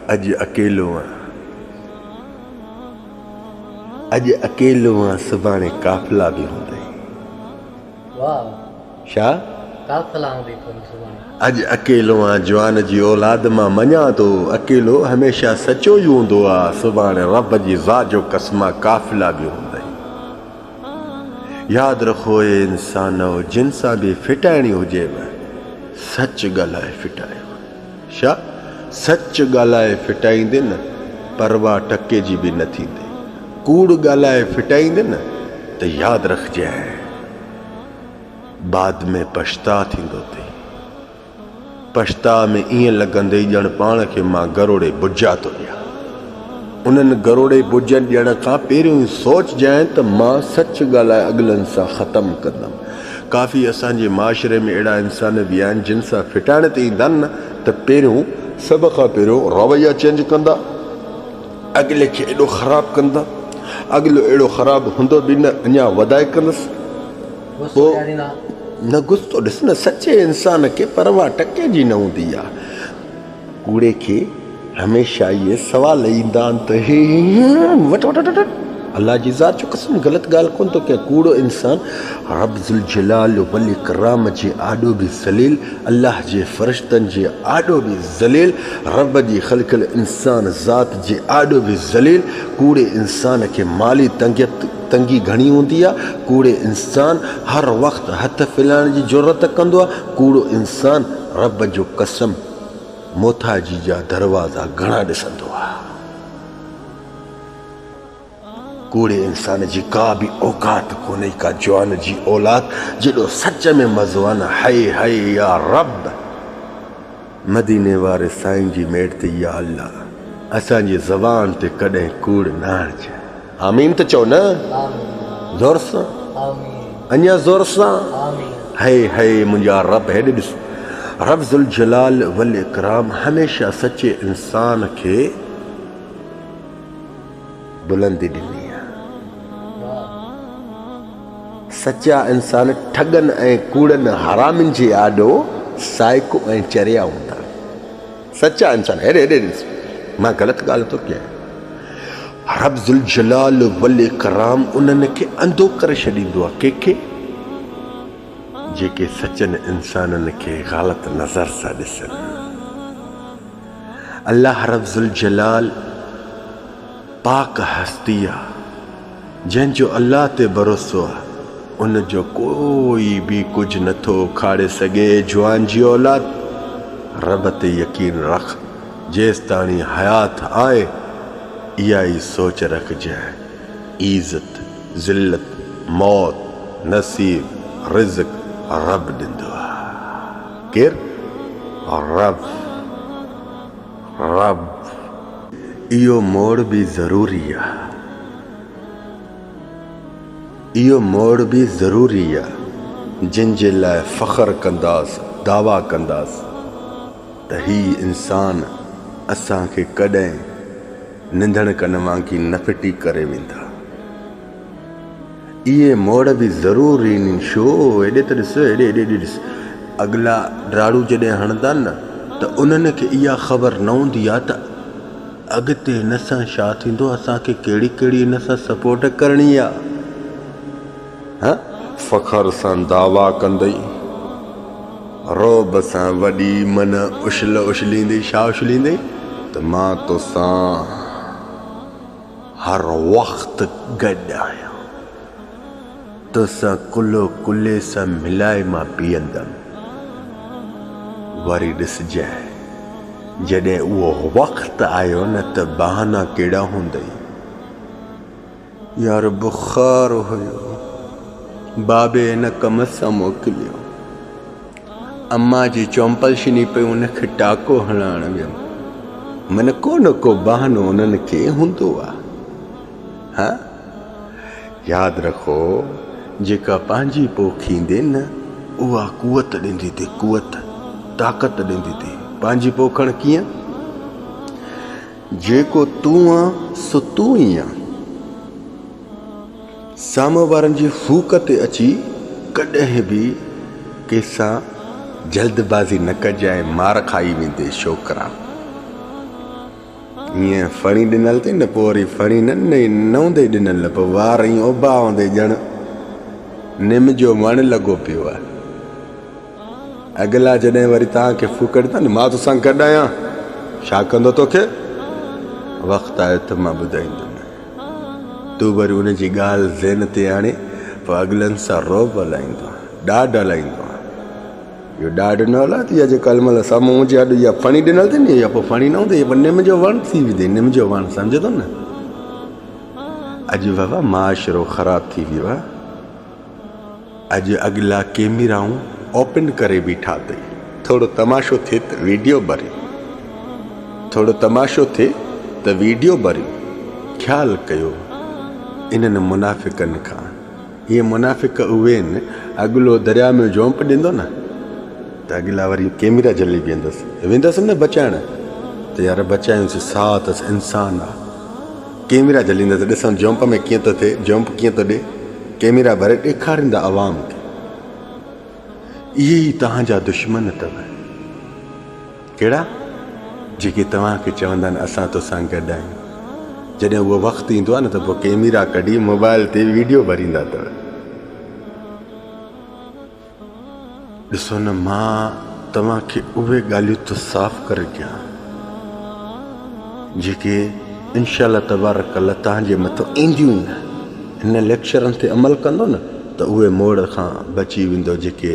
अज अकेलो हाँ सुभाणे काफ़िला भी हूंदई। वाह छा काफ़िला हूंदी सुभाणे। अज अकेलो हाँ जवान जी औलाद मां मञा थो अकेलो हमेशा सचो ई हूंदो आहे। सुभाणे रब जी ज़ात जो कसम काफ़िला भी हूंदई। यादि रखो ए इंसानो जिन सां बि फिटाइणी हुजेव सच ॻाल्हाए फिटायो। छा सच ॻाल्हाए फिटाईंदे न परवाह टके जी बि न थींदी। कूड़ ॻाल्हाए फिटाईंदे न त यादि रखजांइ बाद में पछता थींदो अथई। पछता में ईअं लॻंदई ॼण पाण खे मां गरोड़े बुझा थो ॾियां। उन्हनि गरोड़े बुझनि ॾियण खां पहिरियों ई सोचजांइ त मां सच ॻाल्हाए अॻिलनि सां ख़तमु कंदुमि। काफ़ी असांजे माशरे में अहिड़ा इंसान बि आहिनि जिन सां फिटाइण ते ईंदा न त पहिरियों सभ खां पहिरियों रवैया चेंज कंदा, अॻिले खे एॾो ख़राबु कंदा, अॻिलो अहिड़ो ख़राबु हूंदो बि न अञा वधाए कंदुसि। पोइ न गुस्सो ॾिस न सचे इंसान खे परवाह टके जी न हूंदी आहे। कूड़े खे हमेशह इहे सवाल ईंदा आहिनि त हे वट वट वट वट अल्लाह जी ज़ात जो कसम ग़लति ॻाल्हि कोन थो कयां। कूड़ो इंसान रब ज़ुल जलाल वल इकराम जे आॾो बि ज़लील, अल्लाह जे फ़रिश्तनि जे आॾो बि ज़लील, रब जी ख़ल्क़ल इंसान ज़ात जे आॾो बि ज़लील। कूड़े इंसान खे माली तंगी घणी हूंदी आहे। कूड़े इंसान हर वक़्तु हथ फैलाइण जी ज़रूरत कंदो आहे। कूड़ो इंसान रब जो कसम मोथाजी जा दरवाज़ा घणा ॾिसंदो आहे। कूड़े इंसान जी का बि औकात कोन्हे का जवान जी औलाद जेॾो सच में मज़ो आहे न। हाय हाय या रब मदीने वारे साईं जी मेड़ ते या अल्लाह असांजी ज़बान ते कॾहिं कूड़ न आणिजांइ। आमीन त चओ न ज़ोर सां, अञा ज़ोर सां। हाय हाय मुंहिंजा रब हेॾे ॾिस। रब ज़ुल जलाल वल इकराम हमेशह सचे इंसान खे बुलंदी ॾिनी आहे। सचा इंसान ठगनि ऐं कूड़नि हरामिन जे आॾो साइको ऐं चरिया हूंदा। सचा इंसान हेॾे हेॾे ॾिस, मां ग़लति ॻाल्हि थो कयां। रब ज़ुल जलाल वल इकराम उन्हनि खे अंधो करे छॾींदो आहे। कंहिंखे जेके सचनि इंसाननि खे ग़लति नज़र सां ॾिसनि। अल्लाह रब ज़ुल जलाल पाक हस्ती आहे। जंहिंजो अल्लाह ते भरोसो आहे उन जो कोई बि कुझु नथो उखाड़े सघे। जवान जी औलाद रब ते यकीन रख जेसि ताणी हयात आहे। इहा ई सोच रखजांइ इज़त ज़िल्लत मौत नसीब रिज़्क़ रब ॾींदो आहे। केरु? रब। रब इहो मोड़ बि ज़रूरी आहे। इहो मोड़ बि ज़रूरी आहे जिन जे लाइ फ़ख्रु कंदासीं, दावा कंदासीं त हीउ इंसान असांखे कॾहिं निंधण कन वांगी न फिटी करे वेंदा। इहे मोड़ बि ज़रूरी आहिनि। छो हेॾे त ॾिस, हेॾे हेॾे ॾिस। अॻिला ड्राड़ू जॾहिं हणंदा न त उन्हनि खे इहा ख़बर न हूंदी आहे त अॻिते हिन सां छा थींदो, असांखे कहिड़ी कहिड़ी हिन सां सपोर्ट करणी आहे। फ़ख्र सां दावा कंदई, रोब सां वॾी मन उछल उछलींदे। छा उछलींदे त मां तोसां हर वक़्तु गॾु आहियां, तोसां कुलो कुले सां मिलाए मां पीअंदमि। वरी ॾिसजांइ जॾहिं उहो वक़्तु आयो न त बहाना कहिड़ा हूंदई। यार बुख़ार हुयो, बाबे हिन कम सां मोकिलियो, अम्मा जी चौंपल छिनी पई उनखे टाको हणाइण वियमि। मन को न को बहानो उन्हनि खे हूंदो आहे। यादि रखो जेका पंहिंजी पोखींदे न उहा कुवत ॾींदी थी, कुवत ताक़त ॾींदी थी। पंहिंजी पोखण कीअं? जेको तूं आहे सो तूं ई आहे। साम्हूं वारनि जी फूक ते अची कॾहिं बि कंहिंसां जल्दबाज़ी न कजांइ, मार खाई वेंदे छोकिरा। ईअं फणी ॾिनल अथई न पोइ वरी फणी न नवंदे ॾिनल पोइ वार ईअं उभा हूंदे ॼण निम जो वणु लॻो पियो आहे। अॻिला जॾहिं वरी तव्हांखे फूकड़ था न मां तोसां गॾु आहियां छा कंदो तोखे वक़्तु आयो त मां ॿुधाईंदुमि तूं वरी उनजी ॻाल्हि ज़हन ते आणे पोइ अॻिलनि सां रोब हलाईंदो आहे ॾाढ हलाईंदो आहे। इहो ॾाढ न हलाए थी अॼुकल्ह महिल साम्हूं मुंहिंजे अॼु इहा फणी ॾिनल अथई नी इहा पोइ फणी न हूंदी निम जो वणु थी विधे निम जो वणु सम्झो थो न। अॼु बाबा माशरो ख़राबु थी वियो आहे। अॼु अॻिला कैमराऊं ओपन करे बीठा अथई थोरो तमाशो थिए त वीडियो भरियो थोरो तमाशो थिए त वीडियो भरियो। ख़्यालु कयो इन्हनि मुनाफ़िकनि खां इहे मुनाफ़िक उहे आहिनि अॻिलो दरिया में जोंप ॾींदो न त अॻिला वरी कैमरा जली वेंदसि न बचाइण त यार बचायूंसि साह अथसि इंसान आहे कैमरा जलींदसि ॾिसण जोंप में कीअं थो थिए जोंप कीअं थो ॾे कैमरा भरे ॾेखारींदा आवाम खे। इहे ई तव्हांजा दुश्मन अथव कहिड़ा जेके तव्हांखे चवंदा आहिनि असां तोसां गॾु आहियूं जॾहिं उहो वक़्तु ईंदो आहे न त पोइ कैमरा कढी मोबाइल ते वीडियो भरींदा अथव। ॾिसो न मां तव्हांखे उहे ॻाल्हियूं त साफ़ करे कयां जेके इनशाअल्लाह तबारक अल्लाह तव्हांजे मथां ईंदियूं न हिन लेक्चरनि ते अमल कंदो न त उहे मोड़ खां बची वेंदो जेके